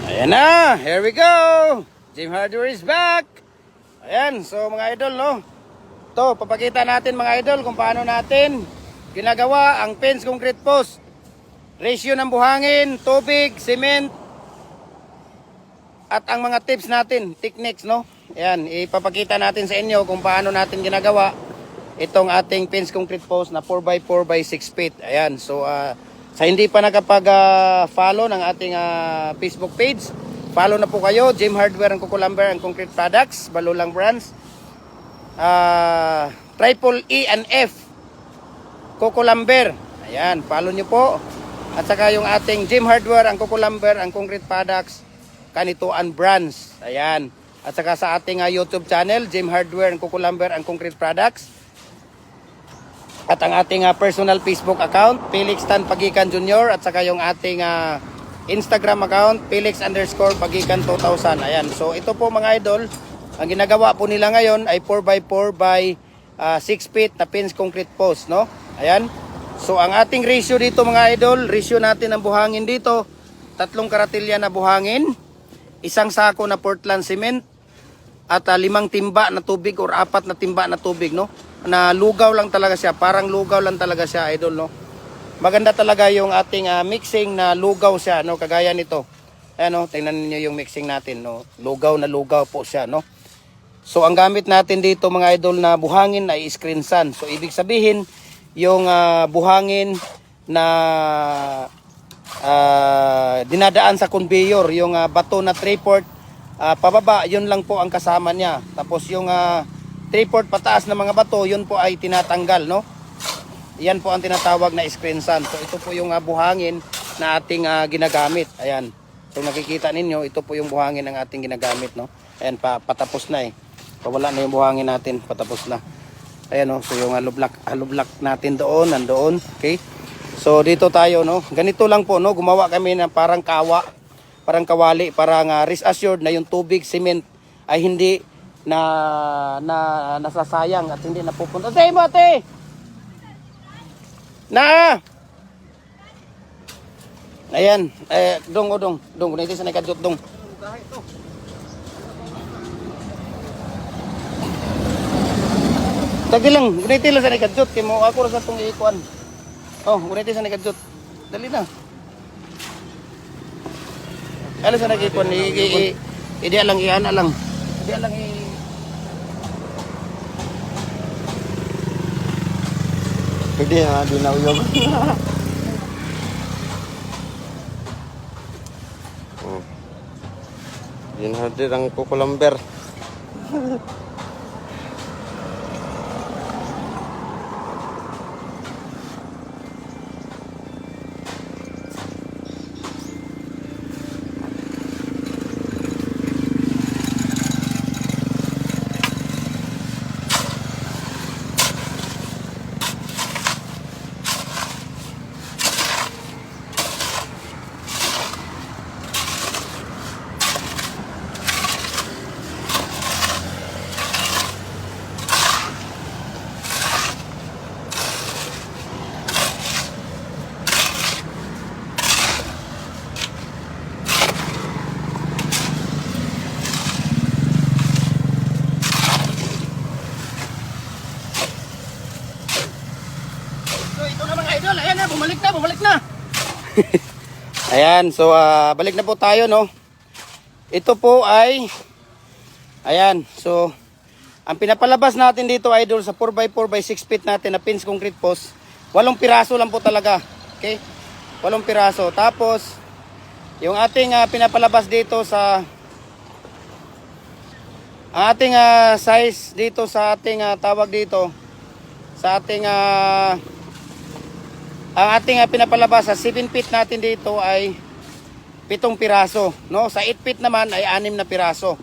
Ayan na, here we go. Jim Hardware is back. Ayan, so mga idol, no. Ito, papakita natin mga idol kung paano natin ginagawa ang fence concrete post. Ratio ng buhangin, tubig, cement, at ang mga tips natin, techniques, no. Ayan, ipapakita natin sa inyo kung paano natin ginagawa itong ating fence concrete post na 4x4 by 6 feet. Ayan, so sa hindi pa nakapag-follow ng ating Facebook page, follow na po kayo. Jim Hardware and Coco Lumber and Concrete Products, Balulang Brands. Triple E and F, Coco Lumber. Ayan, follow nyo po. At saka yung ating Jim Hardware and Coco Lumber and Concrete Products, Kanituan Brands. Ayan. At saka sa ating YouTube channel, Jim Hardware and Coco Lumber and Concrete Products. At ang ating personal Facebook account, Felix Tan Pagikan Jr. At saka yung ating Instagram account, Felix_Pagikan 2000. Ayan. So ito po mga idol, ang ginagawa po nila ngayon ay 4x4 by 6 feet na fence concrete post, no? Ayan. So ang ating ratio dito mga idol, ratio natin ng buhangin dito, 3 karatilya na buhangin, 1 sako na Portland cement, at 5 timba na tubig or 4 na timba na tubig, no? Na lugaw lang talaga siya, parang lugaw lang talaga siya idol, no. Maganda talaga yung ating mixing na lugaw siya, no, kagaya nito. Ayan, no, tingnan niyo yung mixing natin, no. Lugaw na lugaw po siya, no. So ang gamit natin dito mga idol na buhangin ay screen sun. So ibig sabihin yung buhangin na dinadaan sa conveyor, yung bato na 3/4 pababa, yun lang po ang kasama niya. Tapos yung 3/4 pataas na mga bato, yun po ay tinatanggal, no? Yan po ang tinatawag na screen sun. So ito po yung buhangin na ating ginagamit. Ayan. So nakikita ninyo, ito po yung buhangin ng ating ginagamit, no? Ayan, patapos na eh. Pawala na yung buhangin natin, patapos na. Ayan, no? So yung hollow block natin doon, nandoon. Okay? So dito tayo, no? Ganito lang po, no? Gumawa kami ng parang kawa, parang kawali, parang rest assured na yung tubig, cement ay hindi nasasayang at hindi napupunta. Say mo ate! Na! Ayan, dong, kuniti sa nakadot, dong. Tagi lang, kuniti lang sa nakadot, kaya mo ako sa itong iikuan. Oh, kuniti sa nakadot. Dali na. Alam sa nakikuan, ideal lang, iana lang. Ideal lang Pwede ha, di na uyog. Yan hadir ang Coco Lumber. Bumalik na. Ayan, so balik na po tayo, no. Ito po ay ayan, so ang pinapalabas natin dito idol sa 4x4 by 6 feet natin na fence concrete post, 8 piraso lang po talaga. Okay? 8 piraso. Tapos yung ating pinapalabas dito sa ang ating size dito sa ating tawag dito sa ating ang ating pinapalabas sa 7 feet natin dito ay 7 piraso, no? Sa 8 feet naman ay 6 na piraso.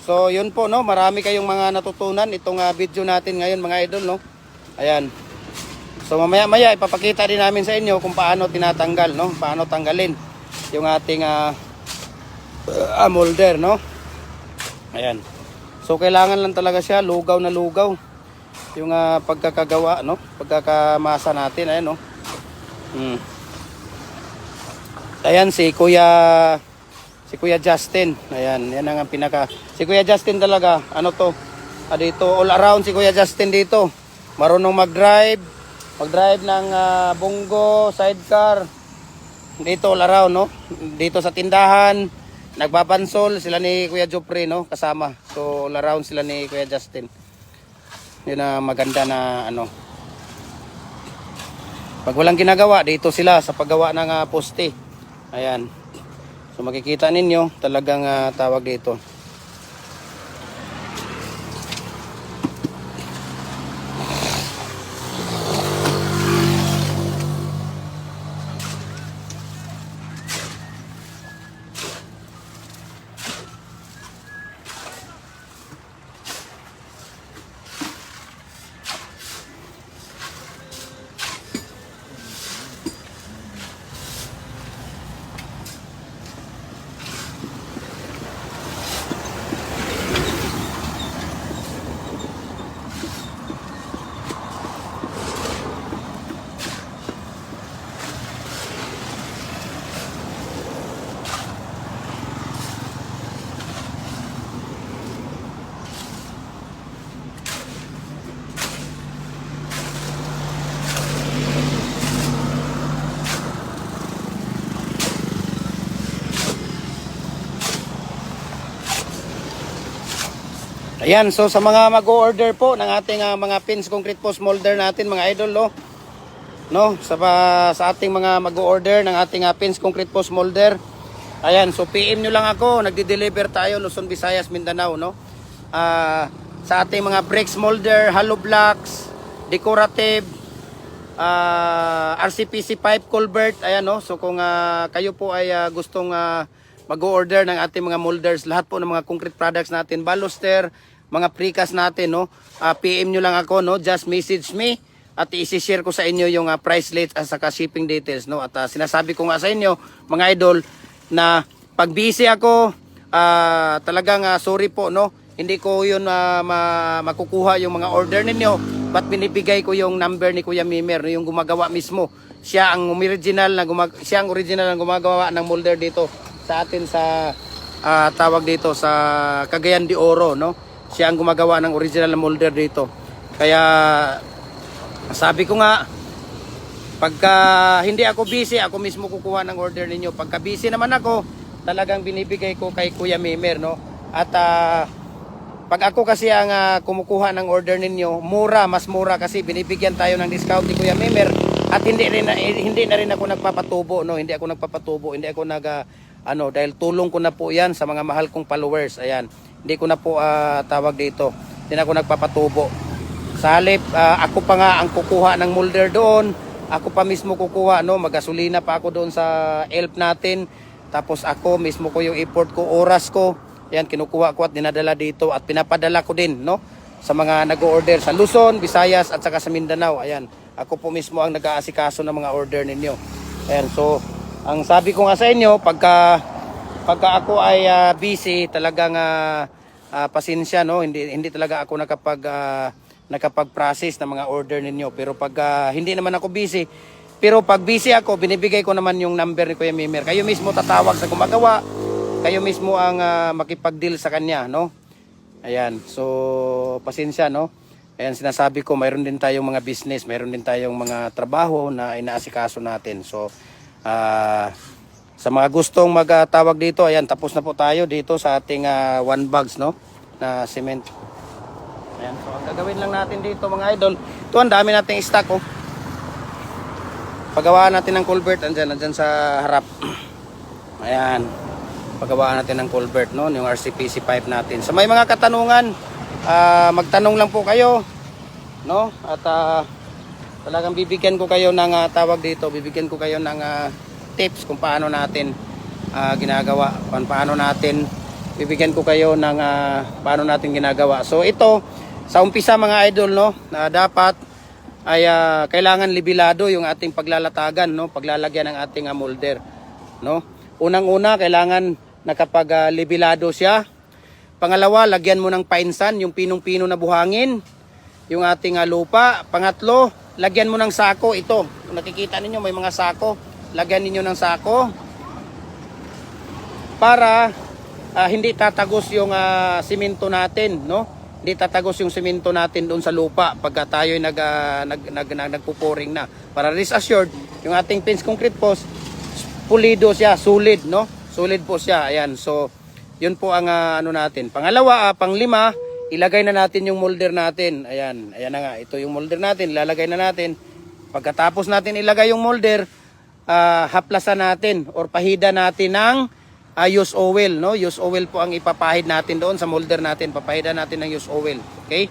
So, yun po, no? Marami kayong mga natutunan itong video natin ngayon, mga idol, no? Ayan. So, mamaya-maya ipapakita din namin sa inyo kung paano tinatanggal, no? Paano tanggalin yung ating molder, no? Ayan. So, kailangan lang talaga siya lugaw na lugaw yung pagkakagawa, no? Pagkakamasa natin, ayan, no? Ayan si Kuya Si Kuya Justin. Ayan, yan ang pinaka. Si Kuya Justin talaga, ano to? Dito, all around si Kuya Justin dito. Marunong mag-drive. Mag-drive ng bongo, sidecar. Dito all around, no? Dito sa tindahan. Nagbabansol sila ni Kuya Jopre, no? Kasama. So, all around sila ni Kuya Justin. Yun na maganda na, ano. Pag walang ginagawa, dito sila sa paggawa ng poste. Ayan. So makikita ninyo, talagang tawag dito. Ayan, so sa mga mag-order po ng ating mga pins concrete post molder natin mga idol, no, sa ating mga mag-order ng ating pins concrete post molder. Ayan, so PM nyo lang ako, nagde-deliver tayo Luzon, Visayas, Mindanao, no. Sa ating mga bricks molder, hollow blocks, decorative, RCPC pipe culvert, ayan, no. So kung kayo po ay gustong mag-order ng ating mga molders, lahat po ng mga concrete products natin, baluster, mga precast natin, no, PM nyo lang ako, no, just message me at i-share ko sa inyo yung price list at saka shipping details, no. At sinasabi ko nga sa inyo mga idol na pag busy ako, talagang sorry po, no, hindi ko yun makukuha yung mga order ninyo, but binibigay ko yung number ni Kuya Mimer, no, yung gumagawa mismo. Siya ang original na gumagawa ng molder dito sa atin sa tawag dito sa Cagayan de Oro, no. Siya ang gumagawa ng original na molder dito. Kaya sabi ko nga, pagka hindi ako busy, ako mismo kukuha ng order ninyo. Pagka busy naman ako, talagang binibigay ko kay Kuya Mimer, no. At pag ako kasi ang kumukuha ng order ninyo, mas mura kasi binibigyan tayo ng discount ni Kuya Mimer. At hindi na rin ako nagpapatubo, no. Hindi ako dahil tulong ko na po 'yan sa mga mahal kong followers. Ayan. Hindi ko na po tawag dito. Hindi na ako nagpapatubo. Sa halip, ako pa nga ang kukuha ng molder doon. Ako pa mismo kukuha, no, magasolina pa ako doon sa ELP natin. Tapos ako mismo ko yung effort ko, oras ko. Ayan, kinukuha ko at dinadala dito at pinapadala ko din, no, sa mga nag-order sa Luzon, Visayas at saka sa Mindanao. Ayan, ako po mismo ang nag-aasikaso ng mga order ninyo. Ayan, so ang sabi ko nga sa inyo, pagka ako ay busy, talagang pasensya, no, hindi talaga ako nakapag-process ng mga order ninyo. Pero pag hindi naman ako busy, pero pag busy ako, binibigay ko naman yung number ni Kuya Mimer. Kayo mismo tatawag sa gumagawa, kayo mismo ang makipag-deal sa kanya, no. Ayan, so pasensya, no. Ayan, sinasabi ko, mayroon din tayong mga business, mayroon din tayong mga trabaho na inaasikaso natin. So sa mga gustong magtawag dito, ayan, tapos na po tayo dito sa ating 1 bags, no, na cement. Ayan, so ang gagawin lang natin dito mga idol, ito ang dami nating stock, oh. Paggawaan natin ng culvert, andyan sa harap. Ayan, paggawaan natin ng culvert, no, yung RCPC pipe natin. Sa may mga katanungan, magtanong lang po kayo, no, at talagang bibigyan ko kayo ng tawag dito, bibigyan ko kayo ng tips kung paano natin ginagawa, paano natin bibigyan ko kayo ng paano natin ginagawa. So ito sa umpisa mga idol, no, na dapat ay kailangan libilado yung ating paglalatagan, no, paglalagyan ng ating molder, no. Unang-una kailangan nakapag libilado siya. Pangalawa, lagyan mo ng painsan, yung pinong-pino na buhangin, yung ating lupa. Pangatlo, lagyan mo ng sako. Ito, kung nakikita ninyo may mga sako, lagyan ninyo ng sako. para hindi tatagos yung simento natin, no? Hindi tatagos yung simento natin doon sa lupa pagka tayo nagpupuring na. Para rest assured, yung ating pins concrete post, pulido siya, solid, no? Solid po siya. Ayan. So, yun po ang ano natin. Pangalawa, panglima, ilagay na natin yung molder natin. Ayan. Ayan na nga. Ito yung molder natin. Ilalagay na natin. Pagkatapos natin ilagay yung molder, haplasan natin or pahida natin ng use oil, no? Use oil po ang ipapahid natin doon sa molder natin. Papahida natin ng use oil. Okay?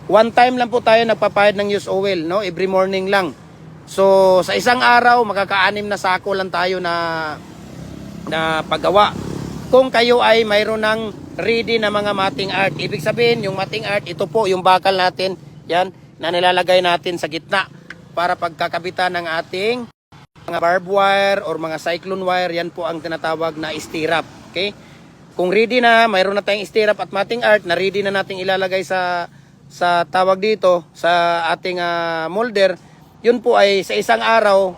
One time lang po tayo nagpapahid ng use oil, no? Every morning lang. So, sa isang araw, makaka-6 na sako lang tayo na paggawa. Kung kayo ay mayroon ng ready na mga matting art, ibig sabihin, yung matting art, ito po yung bakal natin, yan, na nilalagay natin sa gitna para pagkakabitan ng ating mga barbed wire or mga cyclone wire, yan po ang tinatawag na stirrup. Okay? Kung ready na, mayroon na tayong stirrup at matting art na ready na nating ilalagay sa tawag dito, sa ating molder, yun po ay sa isang araw,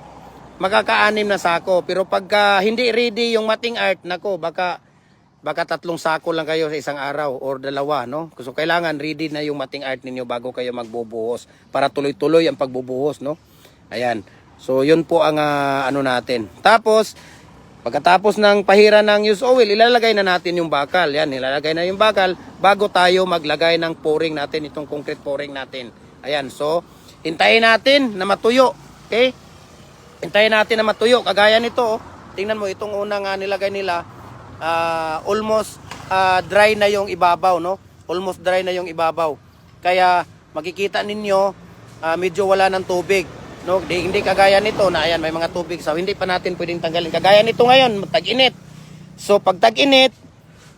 makaka-6 na sako. Pero pagka hindi ready yung matting art, nako, baka 3 sako lang kayo sa isang araw or 2, no? So kailangan ready na yung matting art ninyo bago kayo magbubuhos para tuloy-tuloy ang pagbubuhos, no? Ayan. So yun po ang ano natin. Tapos pagkatapos ng pahira ng use oil, ilalagay na natin yung bakal. Yan, ilalagay na yung bakal bago tayo maglagay ng pouring natin, itong concrete pouring natin. Ayan, so hintayin natin na matuyo. Okay? Hintayin natin na matuyo. Kagaya nito, oh. Tingnan mo itong unang nilagay nila, almost dry na yung ibabaw, no? Almost dry na yung ibabaw. Kaya makikita ninyo medyo wala ng tubig. No, hindi kagaya nito na ayan may mga tubig, so hindi pa natin pwedeng tanggalin. Kagaya nito ngayon, tag-init. So pag tag-init,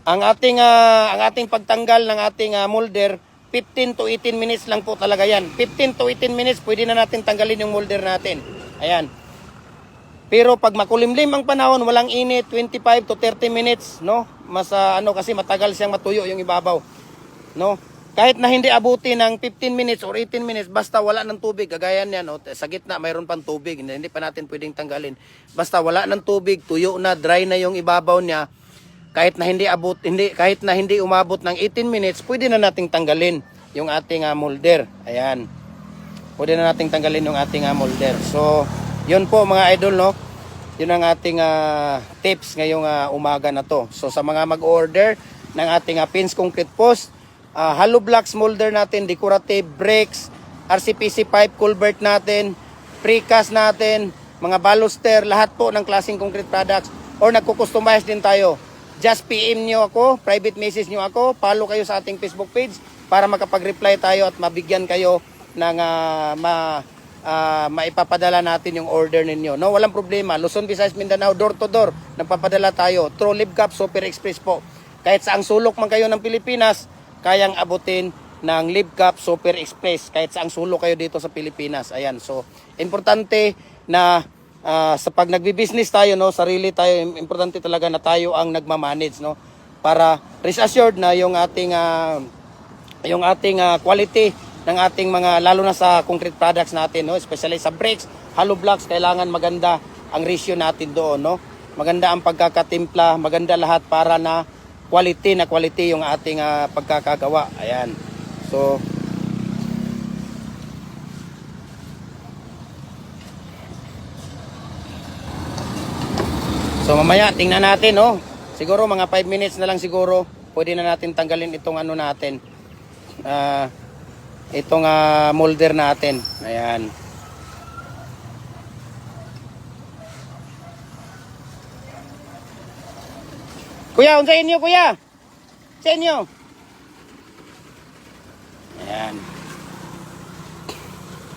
ang ating pagtanggal ng ating molder, 15 to 18 minutes lang po talaga yan. 15 to 18 minutes pwede na natin tanggalin yung molder natin. Ayan. Pero pag makulimlim ang panahon, walang init, 25 to 30 minutes, no? Mas kasi matagal siyang matuyo yung ibabaw, no? Kahit na hindi abuti ng 15 minutes or 18 minutes, basta wala ng tubig, kagaya niyan, no? Sa gitna mayroon pang tubig, hindi pa natin pwedeng tanggalin. Basta wala ng tubig, tuyo na, dry na yung ibabaw niya, kahit na hindi umabot ng 18 minutes, pwede na nating tanggalin yung ating molder. Ayan. Pwede na nating tanggalin yung ating molder. So, yun po mga idol, no? Yun ang ating tips ngayong umaga na to. So, sa mga mag-order ng ating pins concrete post, hollow blocks molder natin, decorative bricks, RCPC pipe culvert natin, precast natin, mga baluster, lahat po ng klaseng concrete products, or nagko-customize din tayo. Just PM nyo ako, private message nyo ako, follow kayo sa ating Facebook page para makapag-reply tayo at mabigyan kayo ng maipapadala natin yung order ninyo. No, walang problema. Luzon, Visayas, Mindanao, door to door, nagpapadala tayo. Through Libcap Super Express po. Kahit saang sulok man kayo ng Pilipinas, kayang abutin ng Libcap Super Express kahit saang sulok kayo dito sa Pilipinas. Ayan, so importante na sa pag nagbi-business tayo, no, sarili tayo, importante talaga na tayo ang nagma-manage, no, para rest assured na yung ating quality ng ating mga, lalo na sa concrete products natin, no, especially sa bricks, hollow blocks, kailangan maganda ang ratio natin doon, no, maganda ang pagkakatimpla, maganda lahat para na quality yung ating pagkakagawa. Ayan. So mamaya tingnan natin, no. Siguro mga 5 minutes na lang siguro pwede na natin tanggalin itong natin. Itong molder natin. Ayan. Kuya, unsa inyo kuya? Sa inyo. Ayan.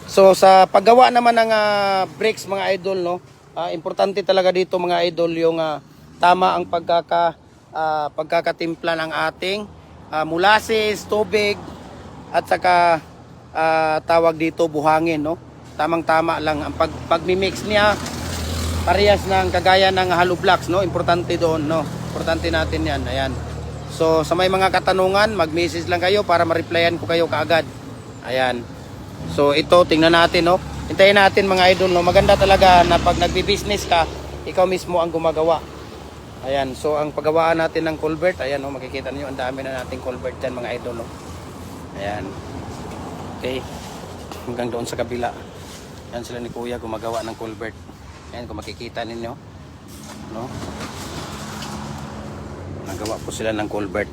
So sa paggawa naman ng bricks mga idol, no, importante talaga dito mga idol yung tama ang pagkakatimpla ng ating molasses, tubig at saka tawag dito buhangin, no. Tamang-tama lang ang pagmi-mix niya, parehas ng kagaya ng hollow blocks, no. Importante doon, no. Importante natin 'yan. Ayan. So sa may mga katanungan, mag-message lang kayo para ma-replyan ko kayo kaagad. Ayan. So ito tingnan natin, no. Hintayin natin mga idol, no. Maganda talaga na pag nagbi-business ka, ikaw mismo ang gumagawa. Ayan, so ang paggawaan natin ng culvert, ayan oh, makikita niyo ang dami na nating culvert diyan mga idol oh. Ayan. Okay. Hanggang doon sa kabila. Yan sila ni Kuya gumagawa ng culvert. Ayan kung makikita ninyo, no? Nagawa po sila ng culvert.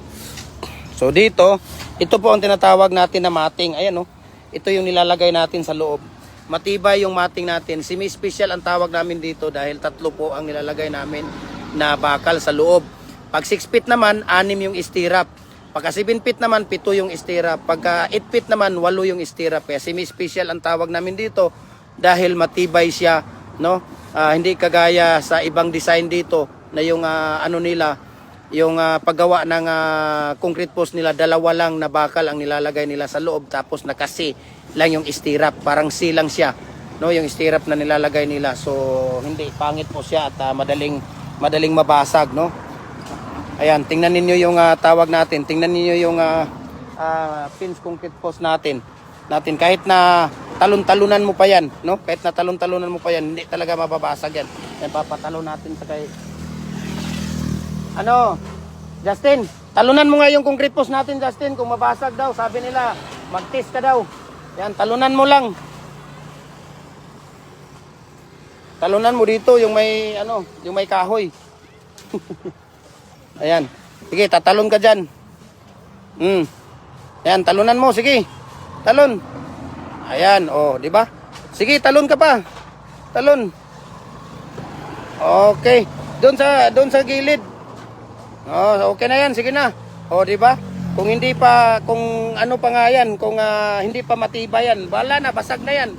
So dito, ito po ang tinatawag natin na mating. Ayan oh. Ito yung nilalagay natin sa loob. Matibay yung mating natin. Semi-special ang tawag namin dito dahil 3 po ang nilalagay namin na bakal sa loob. Pag 6 feet naman, 6 yung stirrup. Pagka 7 feet naman, 7 yung stirrup. Pagka 8 feet naman, 8 yung stirrup. Kaya semi-special ang tawag namin dito dahil matibay siya, no? Hindi kagaya sa ibang design dito na yung ano nila, yung paggawa ng concrete post nila, 2 lang na bakal ang nilalagay nila sa loob tapos nakasi lang yung stirrup. Parang C lang siya, no? Yung stirrup na nilalagay nila. So hindi pangit po siya at madaling mabasag, no? Ayan, tingnan niyo yung tawag natin. Tingnan niyo yung pins concrete post natin. Kahit na talon-talunan mo pa yan, no? Kahit na talon-talunan mo pa yan, hindi talaga mababasag yan. Yan, papatalo natin sa kay... Ano? Justin, talunan mo nga yung concrete post natin, Justin. Kung mabasag daw, sabi nila, mag-test ka daw. Yan, talunan mo lang. Talunan mo dito yung may, ano, yung may kahoy. Ayan. Sige, tatalon ka dyan. Ayan, talunan mo. Sige. Talon. Ayan, oh, di ba? Sige, talon ka pa. Talon. Okay. Doon sa gilid. Oh, okay na yan. Sige na. Oh, di ba? Kung hindi pa, kung ano pa nga yan, kung hindi pa matibay yan, wala na, basag na yan.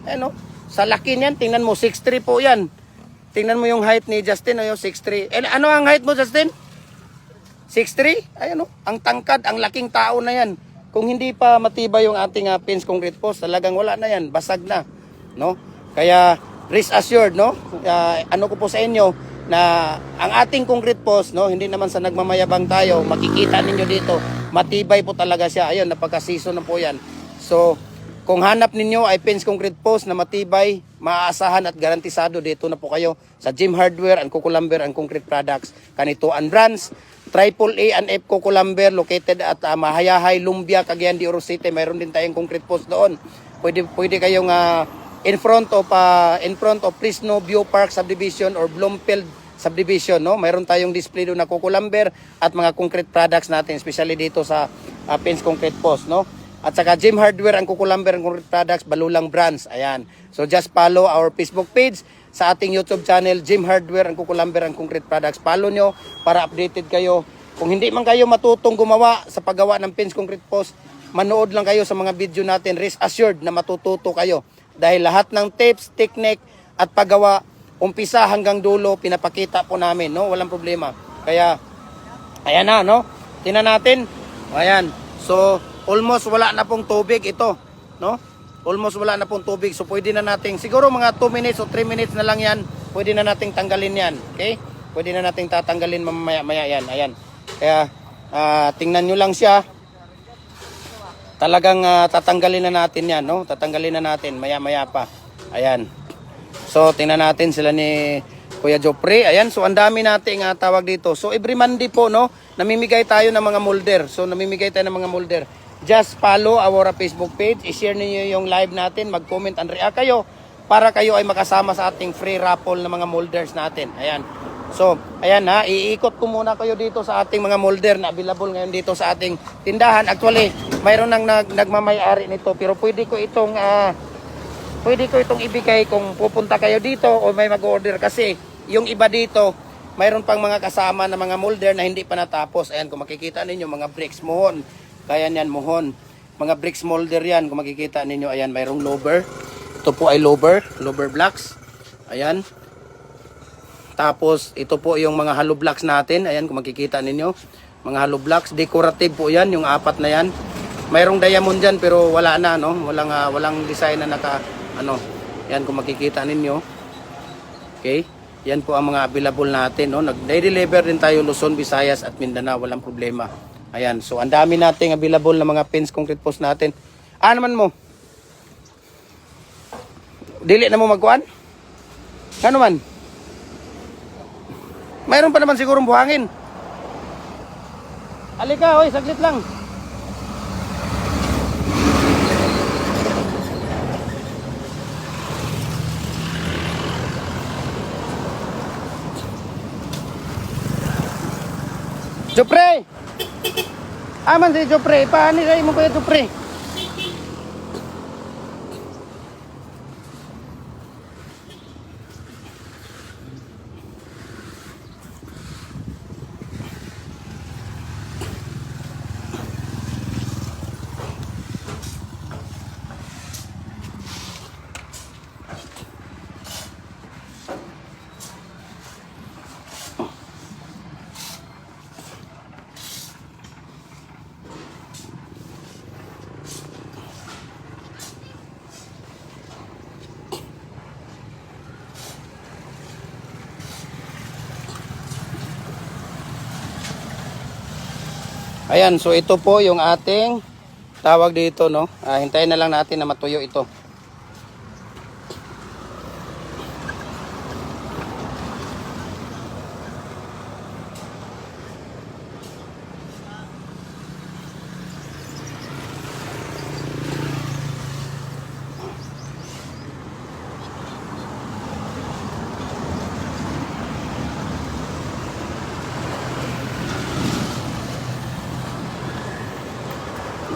Ayan, oh. Sa laki niyan, tingnan mo, 6'3 po yan. Tingnan mo yung height ni Justin, yung 6'3. Ano ang height mo, Justin? 6'3? Ayan o, ang tangkad, ang laking tao na yan. Kung hindi pa matibay yung ating pins concrete post, talagang wala na yan, basag na, no? Kaya rest assured, no? Ano ko po sa inyo na ang ating concrete post, no, hindi naman sa nagmamayabang tayo, makikita ninyo dito, matibay po talaga siya. Ayun, napaka-season na po yan. So, kung hanap ninyo ay pins concrete post na matibay, maaasahan at garantisado, dito na po kayo sa Jim Hardware and Coco Lumber and Concrete Products. Kanituan Brands, AAA and F Coco Lumber located at Mahayahay, Lumbia, Cagayan de Oro City. Mayroon din tayong concrete post doon. Pwede kayong in front of Fresno View Park Subdivision or Bloomfield Subdivision, no? Mayroon tayong display doon na Coco Lumber at mga concrete products natin, especially dito sa pins concrete post, no? At saka Jim Hardware and Coco Lumber and Concrete Products, Balulang Brands. Ayan. So just follow our Facebook page, sa ating YouTube channel, Jim Hardware and Coco Lumber and Concrete Products. Follow nyo para updated kayo. Kung hindi man kayo matutong gumawa sa paggawa ng pins concrete post, manood lang kayo sa mga video natin. Rest assured na matututo kayo. Dahil lahat ng tips, technique at paggawa, umpisa hanggang dulo, pinapakita po namin, no? Walang problema. Kaya, ayan na, no? Tingnan natin. Ayan. So, almost wala na pong tubig ito, no? Almost wala na pong tubig. So pwede na nating, siguro mga 2 minutes o 3 minutes na lang yan, pwede na nating tanggalin yan. Okay? Pwede na nating tatanggalin mamaya-maya yan. Ayan. Kaya tingnan nyo lang siya. Talagang tatanggalin na natin yan, no? Tatanggalin na natin maya-maya pa. Ayan. So tingnan natin sila ni Kuya Jopre. Ayan, so ang dami nating tawag dito. So every Monday po, no, namimigay tayo ng mga molder. So namimigay tayo ng mga molder. Just follow our Facebook page, i-share niyo yung live natin, mag-comment and react kayo para kayo ay makasama sa ating free raffle ng mga molders natin. Ayan. So, ayan ha, iikot ko muna kayo dito sa ating mga molder na available ngayon dito sa ating tindahan. Actually, mayroon nang nagmamay-ari nito, pero pwede ko itong ibigay kung pupunta kayo dito o may mag-order, kasi yung iba dito, mayroon pang mga kasama na mga molder na hindi pa natapos. Ayan, kung makikita ninyo, mga bricks mohon. Kaya yan, mohon. Mga bricks molder yan. Kung makikita ninyo, ayan, mayroong lower. Ito po ay lower blocks. Ayan. Tapos, ito po yung mga hollow blocks natin. Ayan, kung makikita ninyo. Mga hollow blocks. Decorative po yan, yung 4 na yan. Mayroong diamond dyan, pero wala na, no? Walang design na Ayan, kung makikita ninyo. Okay. Yan po ang mga available natin, no? Nag-deliver din tayo Luzon, Visayas at Mindanao. Walang problema. Ayan, so ang dami nating available na mga pins concrete post natin. Naman mo? Dili na mo magkuhan? Ano man? Mayroon pa naman sigurong buhangin. Halika, oy, saglit lang. Jopre! Aman si Jopre. Paano kayo mo kaya Jopre? Ayan, so ito po yung ating tawag dito, no? Hintayin na lang natin na matuyo ito.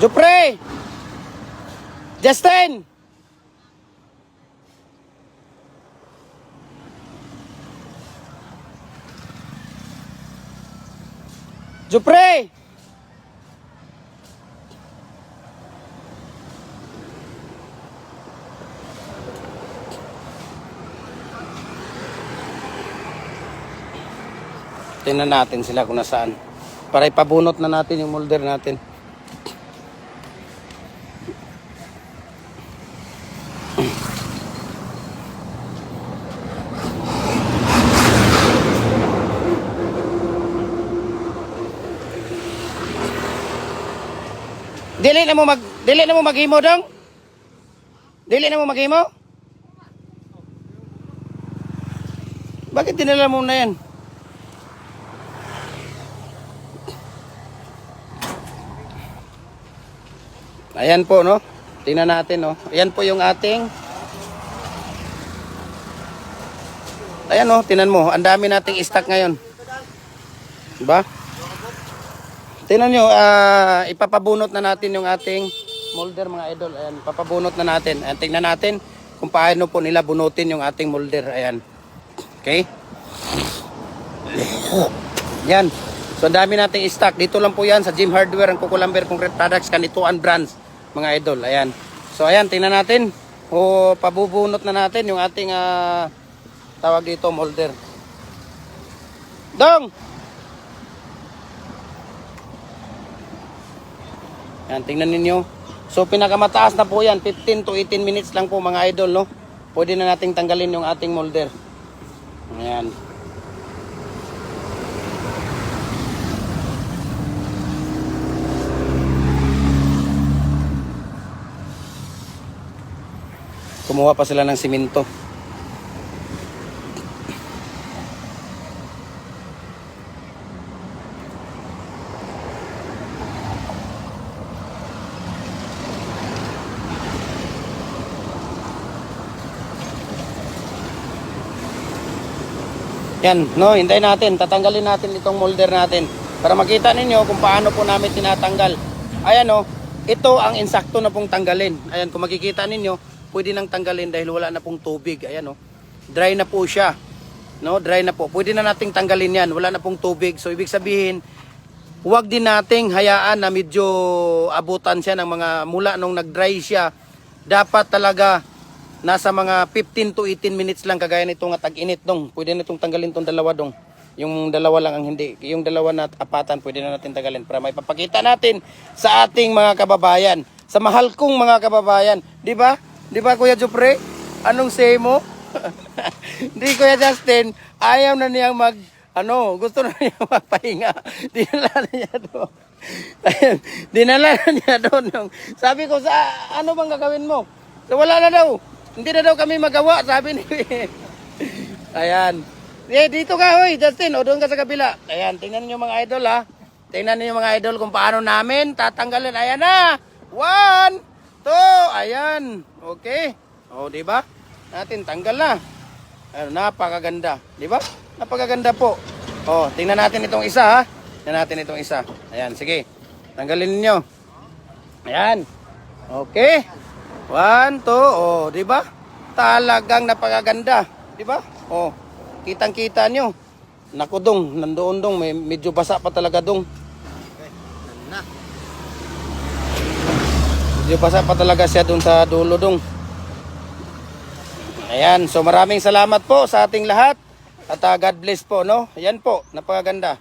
Jopre! Justin! Jopre! Tingnan natin sila kung nasaan. Para ipabunot na natin yung molder natin. Dili na mo maghimo dong? Dili na mo maghimo? Bakit dinala mo na yan? Ayan po, no? Tingnan natin, no? Ayan po yung ating ayan, no? Tingnan mo, ang dami nating stock ngayon. Diba? Tingnan nyo, ipapabunot na natin yung ating molder, mga idol. Ayan, papabunot na natin. Ayan, tingnan natin kung paano po nila bunutin yung ating molder. Ayan. Okay? Yan. So, ang dami nating stock. Dito lang po yan sa Gym Hardware, ang Kukulamber Concrete Products, Kanituan Brands, mga idol. Ayan. So, ayan, tingnan natin. O, pabubunot na natin yung ating tawag dito, molder. Dong! Yan, tingnan ninyo. So, pinakamataas na po yan. 15 to 18 minutes lang po, mga idol, no? Pwede na nating tanggalin yung ating molder. Ayan. Kumuha pa sila ng simento. Yan, no, hintayin natin, tatanggalin natin itong molder natin para makita ninyo kung paano po namin tinatanggal. Ayan, no, ito ang insakto na pong tanggalin. Ayan, kung makikita ninyo, pwede nang tanggalin dahil wala na pong tubig. Ayan, no, dry na po siya. No, dry na po. Pwede na nating tanggalin yan, wala na pong tubig. So, ibig sabihin, huwag din nating hayaan na medyo abutan siya ng mga mula nung nag-dry siya. Dapat talaga nasa mga 15 to 18 minutes lang kagaya nitong tag-init dong. Pwede na itong tanggalin itong dalawa dong. Yung dalawa lang ang hindi. Yung dalawa na apatan pwede na natin tanggalin para may papakita natin sa ating mga kababayan. Sa mahal kong mga kababayan. Di ba? Di ba Kuya Jopre? Anong say mo? Di Kuya Justin, ayaw na niyang gusto na niya magpahinga. Dinala na niya doon. Dinala na niya doon. Sabi ko, ano bang gagawin mo? So wala na daw. Hindi na daw kami magawa, sabi ni Ayan. Dito ka, hoy, Justin. O, doon ka sa kabila. Ayan, tingnan niyo mga idol, ha. Tingnan niyo mga idol kung paano namin tatanggalin. Ayan na. 1, 2, ayan. Okay. O, di ba? Natin, tanggal na. Ano, napakaganda. Di ba? Napakaganda po. O, tingnan natin itong isa, ha. Tingnan natin itong isa. Ayan, sige. Tanggalin niyo. Ayan. Okay. 1, 2, o, di ba? Talagang napakaganda. Di ba? O, kitang-kita nyo. Naku dong, nandoon dong. Medyo basa pa talaga dong. Medyo basa pa talaga siya dun sa dulo dong. Ayan, so maraming salamat po sa ating lahat. At God bless po, no? Ayan po, napakaganda.